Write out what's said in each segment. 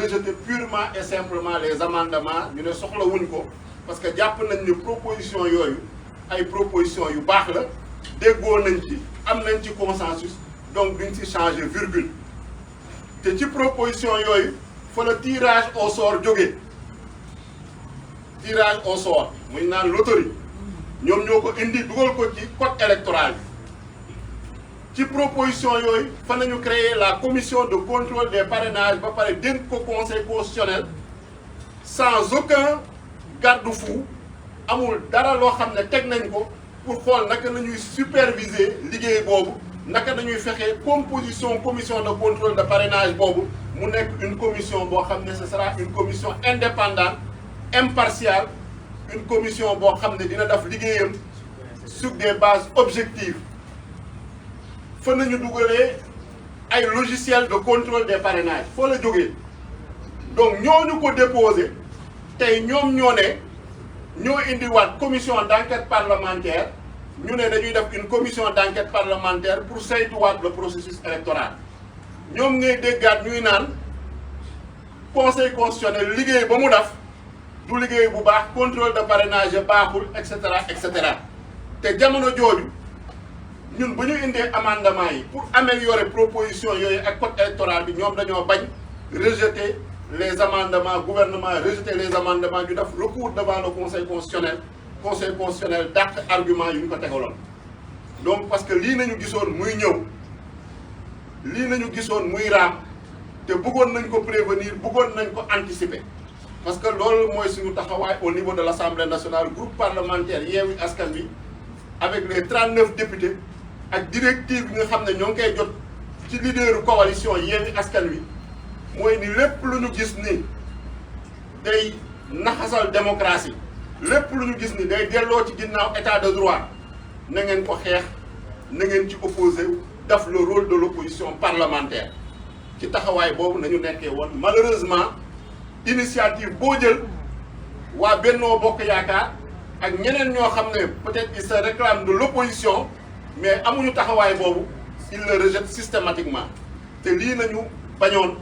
rejeter purement et simplement les amendements ñu ne soxla wuñ ko parce que jàpp nañ ni proposition yooyu ay proposition yu baax la déggoo nañ ci am nañ ci consensus donc duñ ci changer virgule te ci proposition yooyu fa la tirage au sort jógee tirage au sort muy naan loterie ñoom ñoo ko indi dugal ko ci code électoral bi ci proposition yooyu fa nañu créer la commission de contrôle des parrainages ba pare dénk ko conseil constitutionnel sans aucun garde-fou amul dara loo xam ne teg nañ ko pour xool naka nañuy superviser liggéey boobu naka nañuy fexe composition commission de contrôle de parrainage boobu mu nekk une commission boo xam ne ce sera une commission indépendante impartiale une commission boo xam ne dina def liggéeyam sur des bases objectives fa nañu dugalee ay logiciel de contrôle des parrainages foo la jógee donc ñooñu ko déposé tey ñoom ñoo ne ñoo indiwaat commission d'enquête parlementaire ñu ne dañuy def une commission d'enquête parlementaire pour saytuwaat le processus électoral ñoom ngay déggaat ñuy naan conseil constitutionnel liggéey ba mu def du liggéey bu baax contrôle de parrainage baaxul et cetera te jamono jooju ñun bu ñu indee amendement yi pour améliorer proposition yooyu ak code électoral bi ñoom dañoo bañ rejeter les amendements gouvernement rejeter les amendements ñu def recours devant le conseil constitutionnel dàq argument yu ñu ko tegaloon donc parce que lii nañu gisoon muy ñëw lii nañu gisoon muy raam te bëggoon nañ ko prévenir bëggoon nañ ko anticiper parce que loolu mooy suñu taxawaay au niveau de l'Assemblée nationale groupe parlementaire Yewwi Askan Wi avec les 39 députés ak directive bi nga xam ne ñoo ngi koy jot ci leaderu coalition Yewwi Askan Wi mooy ni lépp lu ñu gis ni day naxasal démocratie lépp lu ñu gis ni day delloo ci ginnaaw état de droit na ngeen ko xeex na ngeen ci opposé def le rôle de l'opposition parlementaire ci taxawaay boobu nañu nekkee woon malheureusement initiative boo jël waa Bennoo Bokk Yaakaar ak ñeneen ñoo xam ne peut-être ils se réclament de l'opposition mais amuñu taxawaay boobu ils le rejettent systématiquement te lii nañu bañoon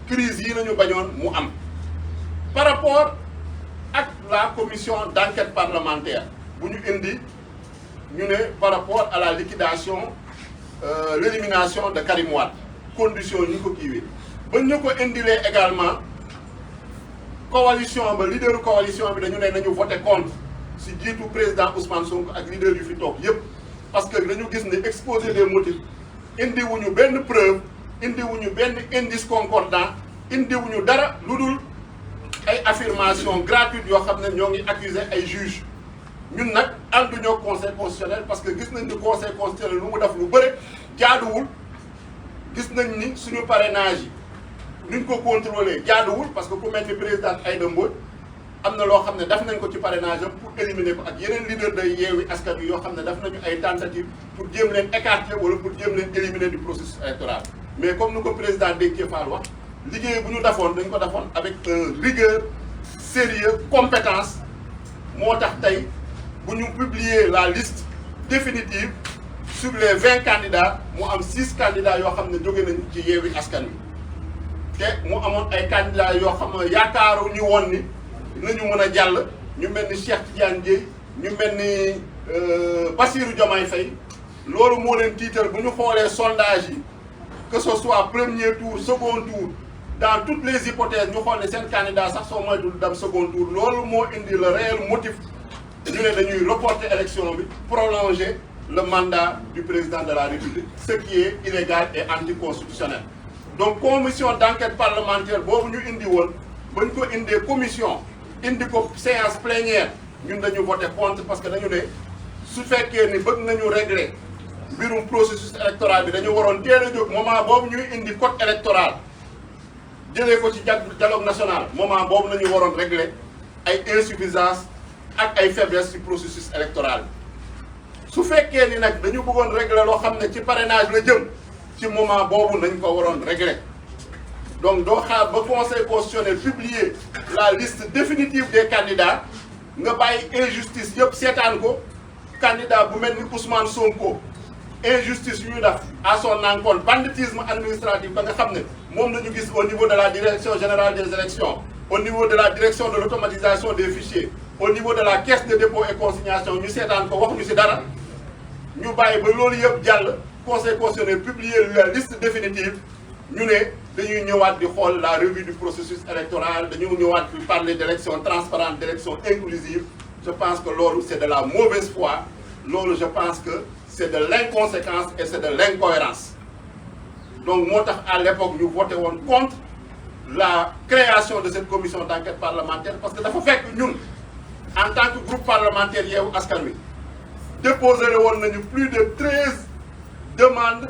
crise yi nañu bañoon mu am par rapport ak la commission d'enquête parlementaire bu ñu indi ñu ne par rapport à la liquidation l'élimination de Karim Wade condition ñu ko kiiwee ba ñu ko indilee également coalition ba leaderu coalition bi dañu ne nañu voter contre si jiitu président Ousmane Sonko ak leader yu fi toog yépp parce que dañu gis ne exposé des motifs indiwuñu benn preuve indiwuñu benn indice concordant indiwuñu dara lu dul ay affirmation gratuite yoo xam ne ñoo ngi accuser ay juges ñun nag ànduñoo conseil constitutionnel parce que gis nañ ni conseil constitutionnel lu mu def lu bëre jaaduwul gis nañ ni suñu parrainage yi nuñ ko contrôler jaaduwul parce que ku mel ni président Aïda Mbodj am na loo xam ne def nañ ko ci parrainage am pour éliminer ko ak yeneen leader day Yewwi Askan Wi yoo xam ne def nañu ay tentatives pour jéem leen écarter wala pour jéem leen éliminer du processus électoral mais comme ni ko président Déthié Fall wax liggéey bu ñu defoon dañ ko defoon avec rigueur sérieux compétence moo tax tey bu ñu publier la liste définitive sur les 20 candidats mu am 6 candidats yoo xam ne jóge nañ ci Yewwi Askan Wi te mu amoon ay candidats yoo xam ne yaakaaru ñu woon ni nañu mën a jàll ñu mel ni Cheikh Tidiane Dièye ñu mel ni Bassirou Diomaye Faye loolu moo leen tiital bu ñu xoolee sondage yi que ce soit premier tour second tour dans toutes les hypothèses ñu xool ne seen candidat sax soo moytul dem second tour loolu moo indi le réel motif ñu ne dañuy reporter élection bi prolonger le mandat du président de la République ce qui est illégal et anticonstitutionnel donc commission d'enquête parlementaire boobu ñu indi woon bañ ko indee commission indi ko séance plénière ñun dañu voté contre parce que dañu ne su fekkee ni bëgg nañu régler mbirum processus électoral bi dañu waroon teel a jóg moment boobu ñuy indi code électoral jëlee ko ci dialogue national moment boobu nañu waroon régler ay insuffisance ak ay faiblesse ci processus électoral bi su fekkee ni nag dañu bëggoon régler loo xam ne ci parrainage la jëm ci moment boobu nañ ko waroon régler donc doo xaar ba conseil constitutionnel publier la liste définitive des candidats nga bàyyi injustice yëpp seetaan ko candidat bu mel ni Ousmane Sonko injustice yu ñu def à son encontre banditisme administratif ba nga xam ne moom la ñu gis au niveau de la direction générale des élections au niveau de la direction de l'automatisation des fichiers au niveau de la caisse de dépôt et consignation ñu seetaan ko waxuñu ci dara ñu bàyyi ba loolu yëpp jàll conseil constitutionnel publier la liste définitive ñu ne dañuy ñëwaat di xool la revue du processus électoral dañu ñëwaat di parler d'élection transparente d'élection inclusive. Je pense que loolu c'est de la mauvaise foi loolu je pense que c'est de l'inconséquence et c'est de l'incohérence donc moo tax à l'époque ñu voté woon contre la création de cette commission d'enquête parlementaire parce que dafa fekk ñun en tant que groupe parlementaire Yewwi Askan Wi déposé woon nañu plus de 13 demandes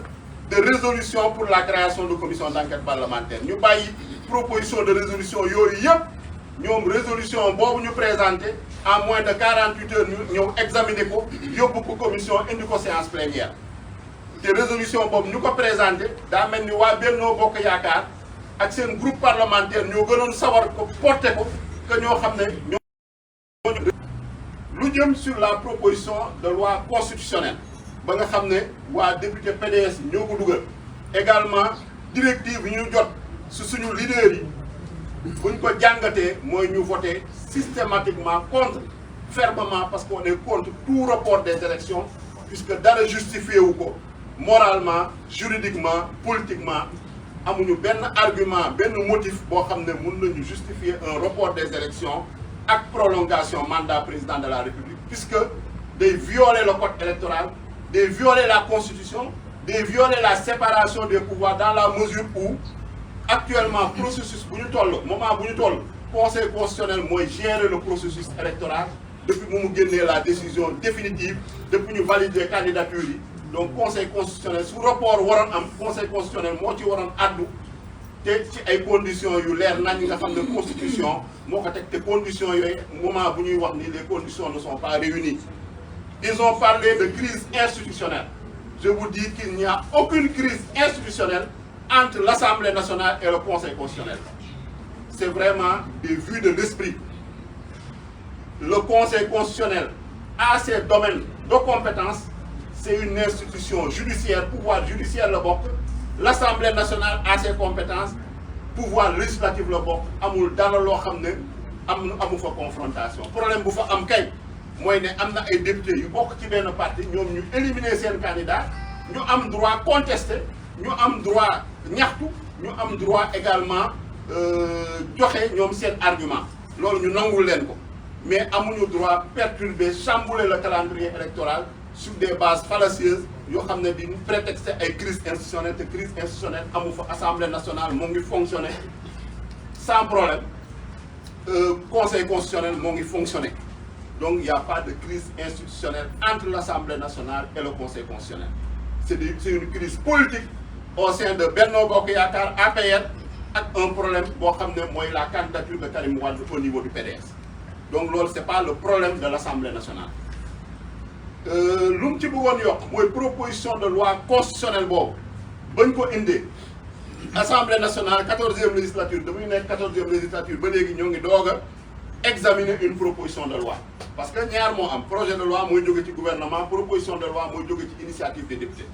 de résolution pour la création de commission d'enquête parlementaire ñu bàyyi proposition de résolution yooyu yëpp ñoom résolution boobu ñu présenté en moins de 48 heures ñu ñëw examiner ko yóbbu ko commission indi ko séance plénière te résolution boobu ñu ko présenté daa mel ni waa Benno Bokk Yaakaar ak seen groupe parlementaire ñoo gënoon sawar ko porté ko que ñoo xam ne ñoo lu jëm sur la proposition de loi constitutionnelle ba nga xam ne waa député PDS ñoo ko dugal également directive yi ñu jot su suñu leader yi buñ ko jàngatee mooy ñu voter systématiquement contre fermement parce qu'on est contre tout report des élections puisque dara justifié wu ko moralement juridiquement politiquement amuñu benn argument benn motif boo xam ne mën nañu justifier un report des élections ak prolongation mandat président de la République puisque day violer le code électoral day violer la constitution day violer la séparation des pouvoirs dans la mesure où actuellement processus bu ñu toll moment bu ñu toll conseil constitutionnel mooy gérer le processus électoral depuis mu génnee la décision définitive depuis ñu valider candidature yi donc conseil constitutionnel su report waroon am conseil constitutionnel moo ci waroon addu te ci ay conditions yu leer nañ nga xam ne constitution moo ko teg te conditions yooyu moment bu ñuy wax ni les conditions ne sont pas réunies. Ils ont parlé de crise institutionnelle. Je vous dis qu'il n'y a aucune crise institutionnelle entre l'Assemblée nationale et le Conseil constitutionnel. C'est vraiment des vues de l'esprit. Le Conseil constitutionnel a ses domaines de compétences. C'est une institution judiciaire, pouvoir judiciaire le bokk. L'Assemblée nationale a ses compétences, pouvoir législatif le bokk. Amul dara loo xam ne amu fa confrontation. Problème bu fa am kay mooy ne am na ay députés yu bokk ci benn parti ñoom ñu éliminer seen candidat ñu am droit contester ñu am droit ñaxtu ñu am droit également joxe ñoom seen argument loolu ñu nangul leen ko mais amuñu droit perturber chambouler le calendrier électoral sur des bases fallacieuses yoo xam ne di prétexter ay crise institutionnelle te crise institutionnelle amu fa Assemblée nationale moo ngi fonctionner sans problème Conseil constitutionnel moo ngi fonctionner donc il n'y a pas de crise institutionnelle entre l'Assemblée nationale et le Conseil constitutionnel c'est une crise politique au sein de Benno Bokk Yaakaar APR ak un problème boo xam ne mooy la candidature de Karim Wade au niveau du PDS donc loolu c'est pas le problème de l'Assemblée nationale lu mu ci bëggoon yokk mooy proposition de loi constitutionnelle boobu bañ ko indee Assemblée nationale 14e législature damuy nekk 14e législature ba léegi ñoo ngi doog a examiner une proposition de loi parce que ñaar moo am projet de loi mooy jóge ci gouvernement proposition de loi mooy jóge ci initiative des députés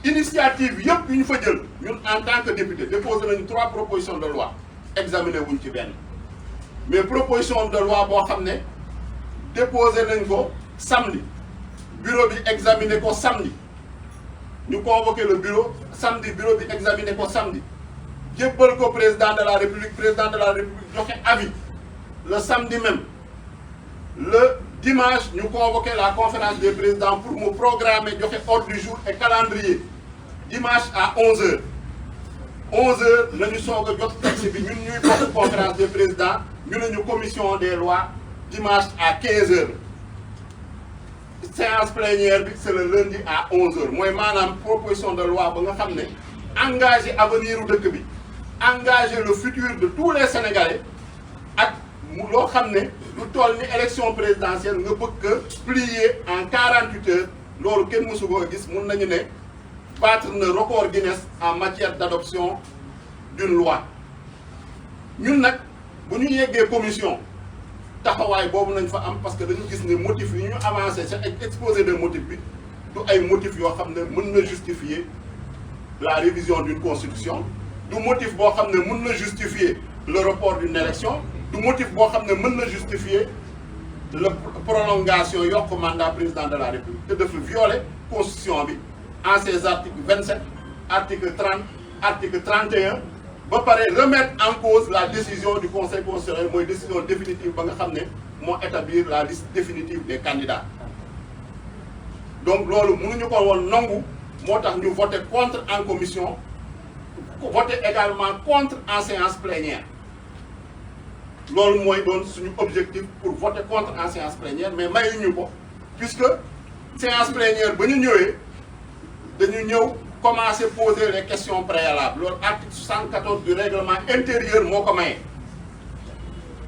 initiative yëpp yu ñu fa jël ñun en tant que député déposé nañu 3 propositions de loi examiné wuñ ci benn mais proposition de loi boo xam ne déposé nañ ko samedi bureau bi examiné ko samedi ñu convoqué le bureau samedi bureau bi examiné ko samedi jébbal ko président de la république joxe avis le samedi même le dimanche ñu convoqué la conférence des présidents pour mu programmer joxe ordre du jour et calendrier dimanche à 11h 11h la ñu soog a jot texte bi ñun ñuy bokk conférence des présidents ñu ne ñu commission des lois dimanche à 15h séance plénière bi c'est le lundi à 11h mooy maanaam proposition de loi ba nga xam ne engagé avenir u dëkk bi engagé le futur de tous les Sénégalais ak loo xam ne lu toll ni élection présidentielle nga bëgg a plier en 48 heures loolu kenn mësu ko gis mun nañu ne battre na record Guinness en matière d'adoption d'une loi ñun nag bu ñu yeggee commission taxawaay boobu nañ fa am parce que dañu gis ne motif yi ñu avancé ca exposé de motif bi du ay motifs yoo xam ne mën na justifier la révision d'une constitution du motif boo xam ne mën na justifier le report d'une élection du motif boo xam ne mën na justifier la prolongation yokk mandat président de la République te dafa violer constitution bi en ses articles 27 article 30 article 31 ba pare remettre en cause la décision du conseil constitutionnel mooy décision définitive ba nga xam ne moo établir la liste définitive des candidats donc loolu mënuñu ko woon nangu moo tax ñu voté contre en commission voté également contre en séance plénière loolu mooy doon suñu objectif pour voter contre en séance plénière mais mayuñu ko puisque séance plénière ba ñu ñëwee dañu ñëw commencer poser les questions préalables loolu article 74 du règlement intérieur moo ko maye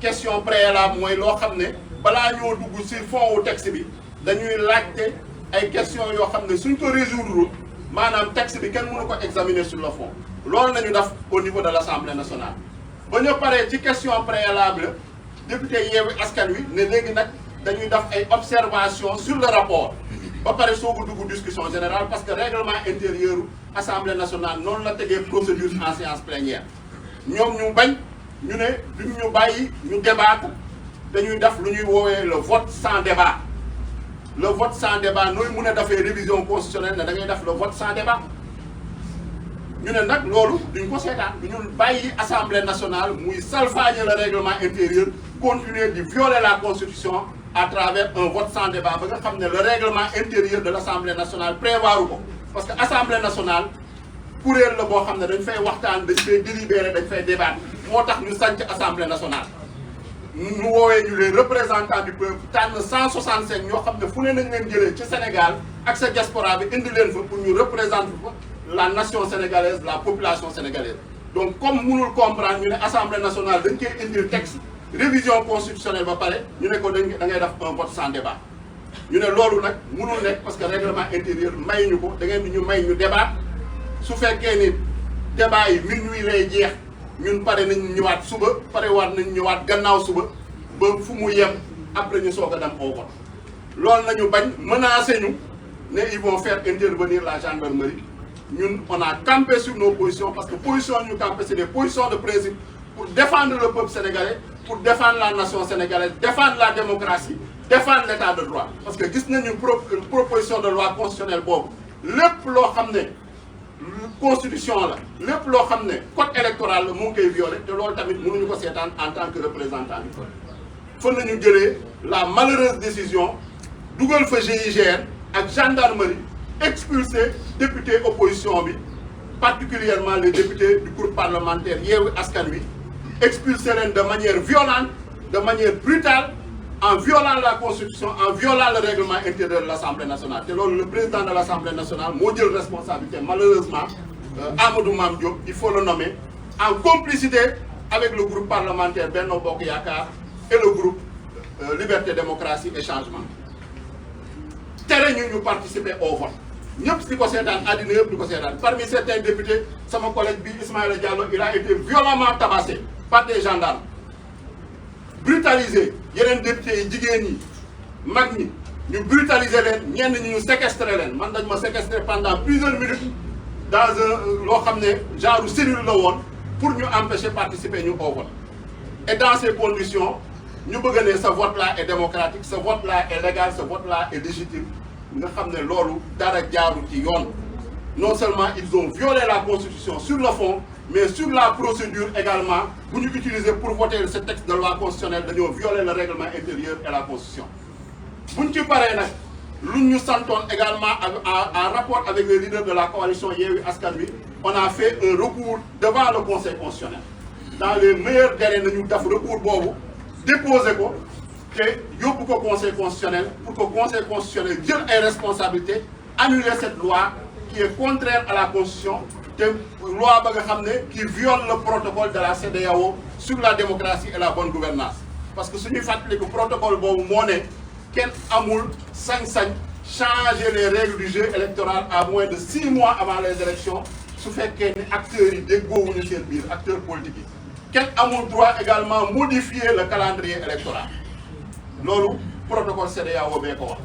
question préalable mooy loo xam ne balaa ñoo dugg ci fond wu texte bi dañuy laajte ay questions yoo xam ne suñ ko résoudre maanaam texte bi kenn mënu ko examiner sur le fond loolu nañu def au niveau de l'Assemblée nationale ba ñu paree ci question préalable député Yewwi Askan Wi ne léegi nag dañuy def ay observations sur le rapport ba pare soogu dugg discussion générale parce que règlement intérieur Assemblée nationale noonu la tegee procédure en séance plénière ñoom ñu bañ ñu ne duñ ñu bàyyi ñu débattre dañuy def lu ñuy woowee le vote sans débat le vote sans débat nooy mun a defee révision constitutionnelle ne da ngay def le vote sans débat ñu ne nag loolu duñ ko seetaan du ñu bàyyi assemblée nationale muy salfaañe le règlement intérieur continuer di violer la constitution à travers un vote sans débat ba nga xam ne le règlement intérieur de l'assemblée nationale prévoiru ko parce que assemblée nationale kuréel la boo xam ne dañ fay waxtaan dañ fay délibérer dañ fay débattre moo tax ñu sanc assemblée nationale ñu woowee ñu les représentants du peuple tànn 165 ñoo xam ne fu ne nañ leen jëlee ci Sénégal ak sa diaspora bi indi leen fa pour ñu représenter fa la nation sénégalaise la population sénégalaise donc comme mënul comprendre ñu ne assemblée nationale dañ koy indil texte révision constitutionnelle ba pare ñu ne ko da ngay def un vote sans débat ñu ne loolu nag mënul nekk parce que règlement intérieur may ñu ko da ngeen di ñu may ñu débat su fekkee ni débat yi minuit lay jeex ñun pare nañ ñëwaat suba pare waat nañ ñëwaat gannaaw suba ba fu mu yem après ñu soog a dem au vote loolu nañu bañ menacé ñu ne ils vont faire intervenir la gendarmerie ñun on a campé sur nos positions parce que position ñu campé c'est des positions de principe pour défendre le peuple sénégalais pour défendre la nation sénégalaise défendre la démocratie défendre l'état de droit parce que gis nañu proposition de loi constitutionnelle boobu lépp loo xam ne constitution la lépp loo xam ne code électoral la mu ngi koy violé te loolu tamit mënuñu ko seetaan en tant que représentant du peuple fa nañu jëlee la malheureuse décision dugal fa GIGN ak gendarmerie expulser député opposition bi particulièrement les députés du groupe parlementaire Yewwi Askan Wi expulser leen de manière violente de manière brutale en violant la constitution en violant le règlement intérieur de l'Assemblée nationale te loolu le président de l'Assemblée nationale moo jël responsabilité malheureusement Amadou Mame Diop il faut le nommer en complicité avec le groupe parlementaire Benno Bokk Yaakaar et le groupe Liberté Démocratie et Changement tere ñu participer au vote ñëpp di ko seetaan àddina yëpp di ko seetaan parmi certains députés sama collègue bi Ismaïla Diallo il a été violemment tabassé par des gendarmes brutalisé yeneen députés yi jigéen ñi mag ñi ñu brutaliser leen ñenn ñi ñu séquestrer leen man dañ ma séquestrer pendant plusieurs minutes dans un loo xam ne genre cellule la woon pour ñu empêcher participer ñu au vote et dans ces conditions ñu bëgg ne ce vote là est démocratique ce vote là est légal ce vote là est légitime nga xam ne loolu dara jaaru ci yoon non seulement ils ont violé la constitution sur le fond mais sur la procédure également bu ñu utiliser pour voter ce texte de loi constitutionnelle dañoo violer le règlement intérieur et la constitution buñ ci paree nag lu ñu santoon également en rapport avec les leaders de la coalition Yewwi Askan Wi on a fait un recours devant le conseil constitutionnel dans les meilleurs délais nañu def recours boobu déposer ko te yóbbu ko conseil constitutionnel pour que conseil constitutionnel jël ay responsabilités annuler cette loi qui est contraire à la constitution te loi ba nga xam ne qui viole le protocole de la CEDEAO sur la démocratie et la bonne gouvernance parce que suñuy fàttali ko protocole boobu moo ne kenn amul sañ-sañ changer les règles du jeu électoral à moins de 6 mois avant les élections su fekkee ne acteurs yi déggoowuñu seen biir acteurs politiques yi kenn amul droit également modifier le calendrier électoral loolu protocole CEDEAO bee ko wax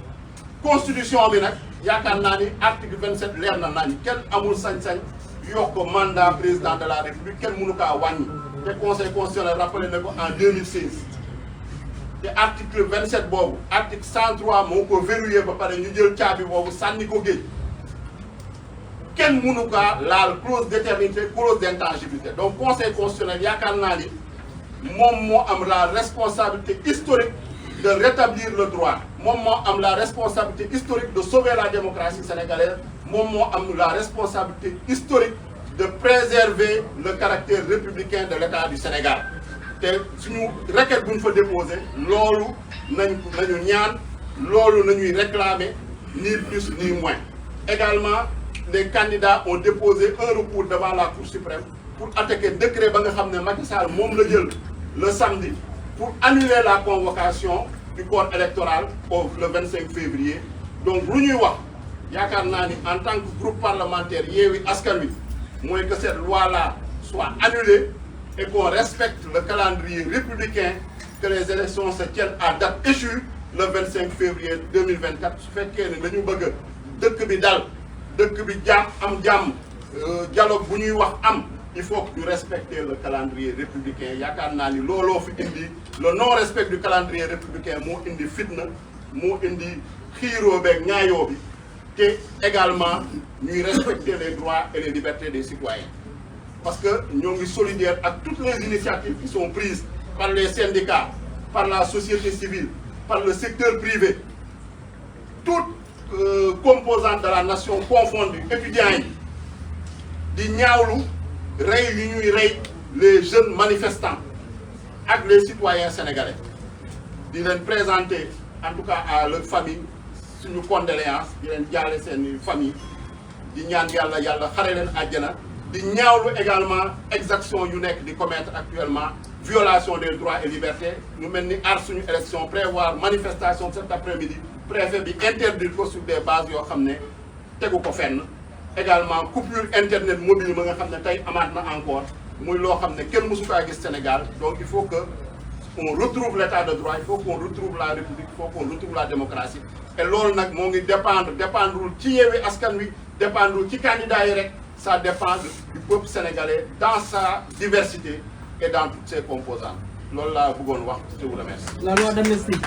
constitution bi nag yaakaar naa ni article 27 leer na nañ kenn amul sañ-sañ yokk mandat président de la république kenn mënu kaa wàññi te conseil constitutionnel rappelé na ko en 2016 te article 27 boobu article 103 moo ko verrouillé ba pare ñu jël caabi boobu sànni ko géej kenn mënu kaa laal clause d'éternité clause d'intangibilité donc conseil constitutionnel yaakaar naa ni moom moo am la responsabilité historique de rétablir le droit moom moo am la responsabilité historique de sauver la démocratie sénégalaise moom moo am la responsabilité historique de préserver le caractère républicain de l'État du Sénégal te suñu requête bu ñu fa déposé loolu nañu ñaan loolu nañuy réclamer ni plus ni moins. Également les candidats ont déposé un recours devant la Cour suprême pour attaquer décret ba nga xam ne Macky Sall moom la jël le samedi pour annuler la convocation du corps électoral le 25 février. Donc lu ñuy wax yaakaar naa ni en tant que groupe parlementaire Yewwi Askan Wi mooy que cette loi-là soit annulée et qu'on respecte le calendrier républicain, que les élections se tiennent à date échue le 25 février 2024 su fekkee ne dañu bëgg dëkk bi dal dëkk bi am jàmm dialogue bu ñuy wax am il faut que ñu respecter le calendrier républicain. yaakaar naa ni looloo fi indi le non respect du calendrier républicain moo indi fitna moo indi xiiroo beeg ñaayoo bi te également ñuy respecter les droits et les libertés des citoyens parce que ñoo ngi solidaire ak toutes les initiatives qui sont prises par les syndicats, par la société civile, par le secteur privé, toutes composantes de la nation confondues, étudiants yi di ñaawlu rey yu ñuy rey les jeunes manifestants ak les citoyens sénégalais di leen présenter en tout cas à leur famille suñu condoléances di leen jaale seen famille di ñaan yàlla xare leen àjjana di ñaawlu également exaction yu nekk di commettre actuellement violation des droits et libertés ñu mel ni aar suñu élection prévoir manifestation cet après-midi préfet bi interdire ko sur des bases yoo xam ne tegu ko fenn également coupure internet mobile ma nga xam ne tey amaat na encore muy loo xam ne kenn mësu kaa gis Sénégal. Donc il faut que on retrouve l'état de droit, il faut qu'on retrouve la république, il faut qu'on retrouve la démocratie et loolu nag moo ngi dépendrul ci Yewwi Askan Wi dépendrul ci candidat yi rek ça dépend du peuple sénégalais dans sa diversité et dans toutes ses composantes. loolu laa bëggoon wax. Je vous remercie. La loi d'amnistie.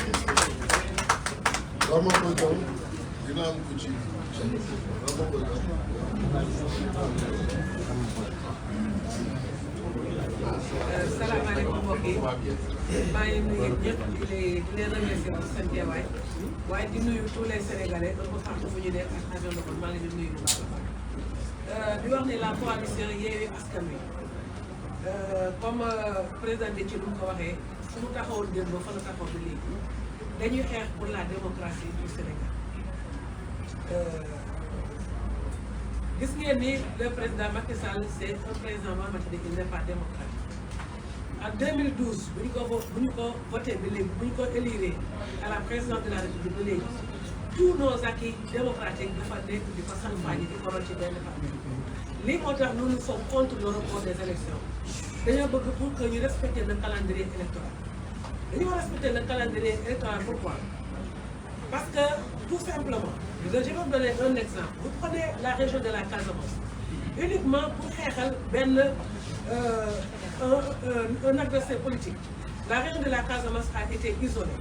salaamaaleykum mbokk yi maa ngi nuyu ñëpp di leen remercier pour seen teewaay waaye di nuyu tous les sénégalais un peu partout fu ñu nekk ak région de Kolda maa ngi leen di nuyu bu baax a baax di wax ne la coalition Yewwi Askan Wi comme président de ci lu mu ko waxee fu mu taxawoon démb ba fa la taxaw ba léegi dañuy xeex pour la démocratie du Sénégal. gis ngeen ni le président Macky Sall c'est un président boo xamante ne il n'est pas démocratique. En 2012 bu ñu ko voté ba léegi bu ñu ko élire à la présidence de la République ba léegi tous nos acquis démocratiques dafa nekk di ko salfaañi di ko rocc ci benn parti. lii moo tax nous sommes contre le report des élections dañoo bëgg pour que ñu respecter le calendrier électoral. dañu war respecter le calendrier électoral pourquoi? Parce que tout simplement, je vais vous donner un exemple. Vous prenez la région de la Casamance, uniquement pour xeexal un adversaire politique. La région de la Casamance a été isolée.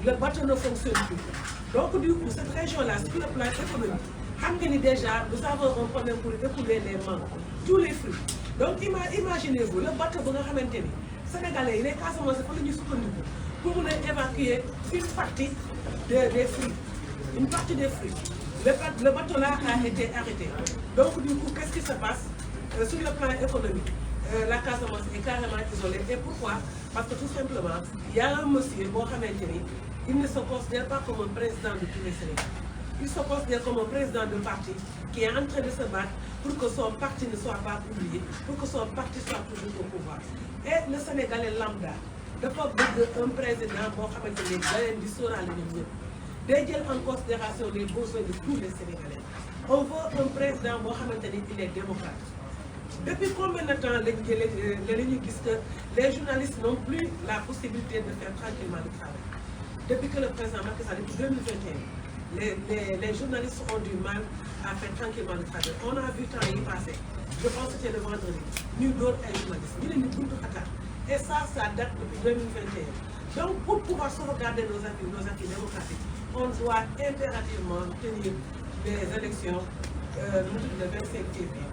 Le bateau ne fonctionne plus. Donc du coup, cette région-là, sur le plan économique, déjà, nous avons un problème pour écouler les mangues, tous les fruits. Donc imaginez-vous, le bateau que vous avez Sénégalais, les Casamance, pour évacuer une partie des fruits. Une partie des fruits. Le bateau-là a été arrêté. Donc du coup, qu'est-ce qui se passe sur le plan économique? La Casamance est carrément isolée. Et pourquoi? Parce que tout simplement, il y a un monsieur, Mohamed Djeri, il ne se considère pas comme un président de tous les Sénégalais. Il se considère comme un président de parti qui est en train de se battre pour que son parti ne soit pas oublié, pour que son parti soit toujours au pouvoir. Et le Sénégalais lambda, dafa bëgg un président boo xamante ne da leen di sóoraale ñoom ñëpp day jël en considération les besoins de tous les Sénégalais. On veut un président boo xamante ne il est démocrate. Depuis combien de temps lañu gis que les journalistes n'ont plus la possibilité de faire tranquillement le travail? Depuis que le président Macky Sall depuis 2021 les journalistes ont du mal à faire tranquillement le travail. On a vu temps y passer. Je pense que c'était le vendredi. Nous d'autres journalistes. Nous les buntu Qatar. Et ça date depuis 2021. Donc pour pouvoir sauvegarder nos acquis démocratiques, on doit impérativement tenir les élections le 25 février.